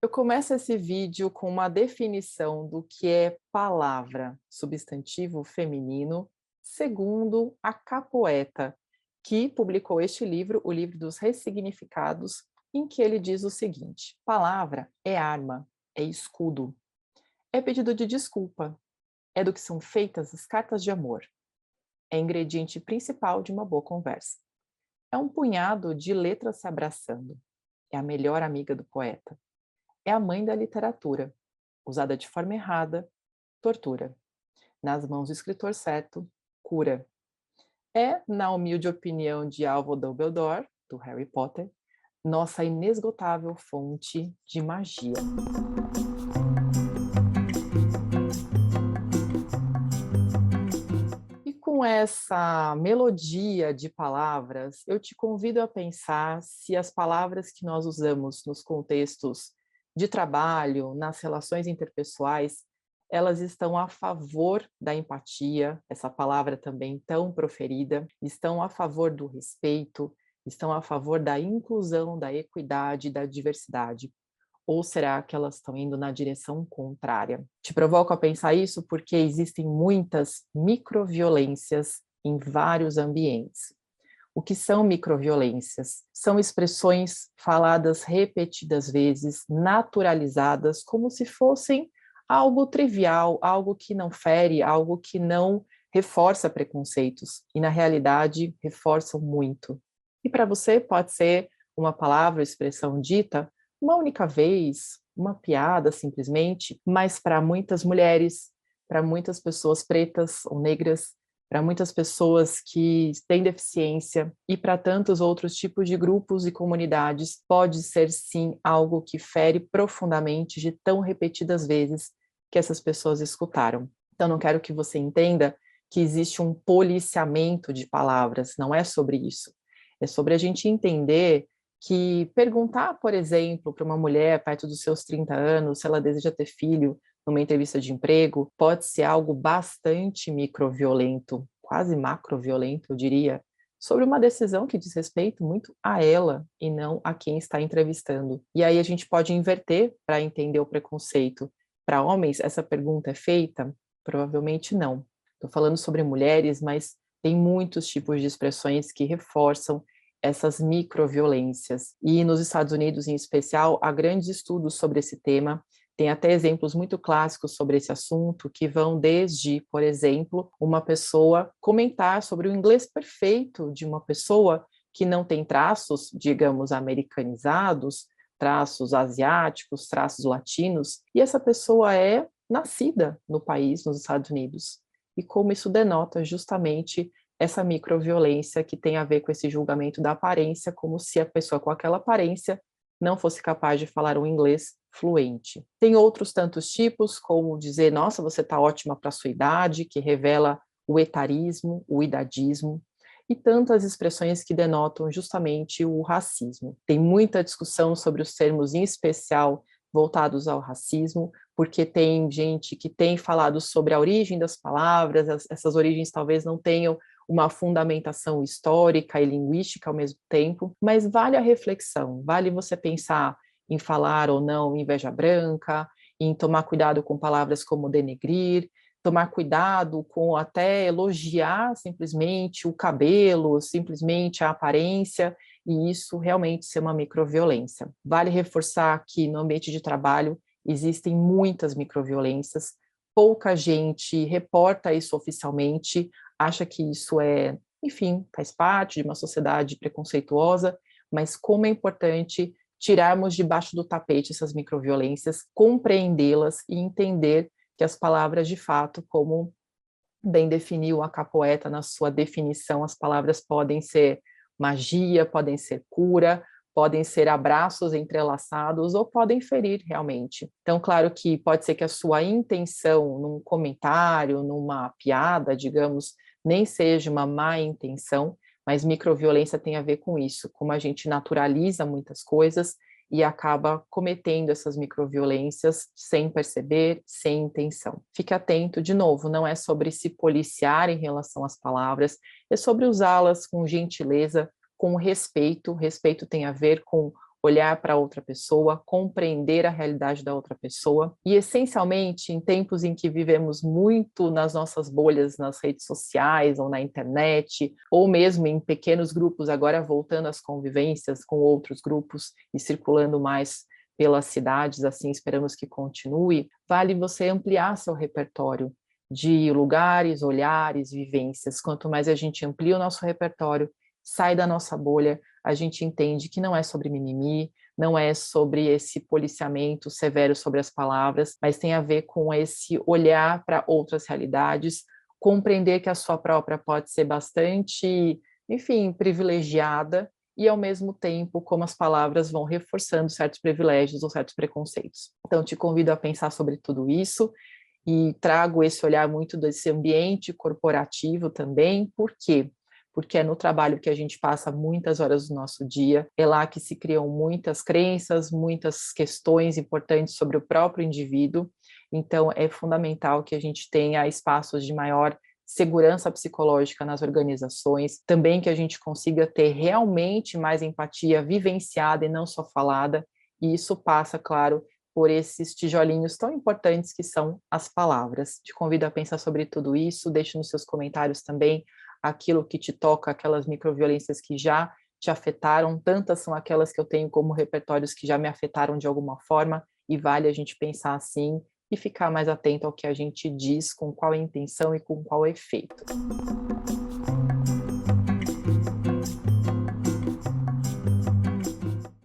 Eu começo esse vídeo com uma definição do que é palavra, substantivo feminino, segundo a Capoeta, que publicou este livro, o livro dos ressignificados, em que ele diz o seguinte: palavra é arma, é escudo, é pedido de desculpa, é do que são feitas as cartas de amor, é ingrediente principal de uma boa conversa. É um punhado de letras se abraçando, é a melhor amiga do poeta. É a mãe da literatura, usada de forma errada, tortura. Nas mãos do escritor certo, cura. É, na humilde opinião de Alvo Dumbledore, do Harry Potter, nossa inesgotável fonte de magia. E com essa melodia de palavras, eu te convido a pensar se as palavras que nós usamos nos contextos de trabalho, nas relações interpessoais, elas estão a favor da empatia, essa palavra também tão proferida, estão a favor do respeito, estão a favor da inclusão, da equidade, da diversidade. Ou será que elas estão indo na direção contrária? Te provoco a pensar isso porque existem muitas microviolências em vários ambientes. O que são microviolências? São expressões faladas repetidas vezes, naturalizadas, como se fossem algo trivial, algo que não fere, algo que não reforça preconceitos, e na realidade reforçam muito. E para você pode ser uma palavra, expressão dita uma única vez, uma piada simplesmente, mas para muitas mulheres, para muitas pessoas pretas ou negras, para muitas pessoas que têm deficiência e para tantos outros tipos de grupos e comunidades, pode ser sim algo que fere profundamente de tão repetidas vezes que essas pessoas escutaram. Então não quero que você entenda que existe um policiamento de palavras, não é sobre isso. É sobre a gente entender que perguntar, por exemplo, para uma mulher perto dos seus 30 anos se ela deseja ter filho numa entrevista de emprego pode ser algo bastante microviolento, quase macroviolento, eu diria, sobre uma decisão que diz respeito muito a ela e não a quem está entrevistando. E aí a gente pode inverter para entender o preconceito. Para homens, essa pergunta é feita? Provavelmente não. Estou falando sobre mulheres, mas tem muitos tipos de expressões que reforçam essas microviolências. E nos Estados Unidos, em especial, há grandes estudos sobre esse tema. Tem até exemplos muito clássicos sobre esse assunto, que vão desde, por exemplo, uma pessoa comentar sobre o inglês perfeito de uma pessoa que não tem traços, digamos, americanizados, traços asiáticos, traços latinos, e essa pessoa é nascida no país, nos Estados Unidos. E como isso denota justamente essa microviolência que tem a ver com esse julgamento da aparência, como se a pessoa com aquela aparência não fosse capaz de falar um inglês fluente. Tem outros tantos tipos, como dizer, nossa, você está ótima para a sua idade, que revela o etarismo, o idadismo, e tantas expressões que denotam justamente o racismo. Tem muita discussão sobre os termos, em especial, voltados ao racismo, porque tem gente que tem falado sobre a origem das palavras, essas origens talvez não tenham uma fundamentação histórica e linguística ao mesmo tempo, mas vale a reflexão, vale você pensar em falar ou não inveja branca, em tomar cuidado com palavras como denegrir, tomar cuidado com até elogiar simplesmente o cabelo, simplesmente a aparência, e isso realmente ser uma microviolência. Vale reforçar que no ambiente de trabalho existem muitas microviolências, pouca gente reporta isso oficialmente, acha que isso é, enfim, faz parte de uma sociedade preconceituosa, mas como é importante tirarmos debaixo do tapete essas microviolências, compreendê-las e entender que as palavras, de fato, como bem definiu a Capoeta na sua definição, as palavras podem ser magia, podem ser cura, podem ser abraços entrelaçados ou podem ferir realmente. Então, claro que pode ser que a sua intenção num comentário, numa piada, digamos, nem seja uma má intenção, mas microviolência tem a ver com isso, como a gente naturaliza muitas coisas e acaba cometendo essas microviolências sem perceber, sem intenção. Fique atento, de novo, não é sobre se policiar em relação às palavras, é sobre usá-las com gentileza, com respeito. Respeito tem a ver com olhar para outra pessoa, compreender a realidade da outra pessoa e, essencialmente, em tempos em que vivemos muito nas nossas bolhas, nas redes sociais ou na internet, ou mesmo em pequenos grupos, agora voltando às convivências com outros grupos e circulando mais pelas cidades, assim esperamos que continue, vale você ampliar seu repertório de lugares, olhares, vivências. Quanto mais a gente amplia o nosso repertório, sai da nossa bolha, a gente entende que não é sobre mimimi, não é sobre esse policiamento severo sobre as palavras, mas tem a ver com esse olhar para outras realidades, compreender que a sua própria pode ser bastante, enfim, privilegiada, e ao mesmo tempo como as palavras vão reforçando certos privilégios ou certos preconceitos. Então, te convido a pensar sobre tudo isso e trago esse olhar muito desse ambiente corporativo também. Por quê? Porque é no trabalho que a gente passa muitas horas do nosso dia, é lá que se criam muitas crenças, muitas questões importantes sobre o próprio indivíduo, então é fundamental que a gente tenha espaços de maior segurança psicológica nas organizações, também que a gente consiga ter realmente mais empatia vivenciada e não só falada, e isso passa, claro, por esses tijolinhos tão importantes que são as palavras. Te convido a pensar sobre tudo isso, deixe nos seus comentários também aquilo que te toca, aquelas microviolências que já te afetaram, tantas são aquelas que eu tenho como repertórios que já me afetaram de alguma forma, e vale a gente pensar assim e ficar mais atento ao que a gente diz, com qual intenção e com qual efeito.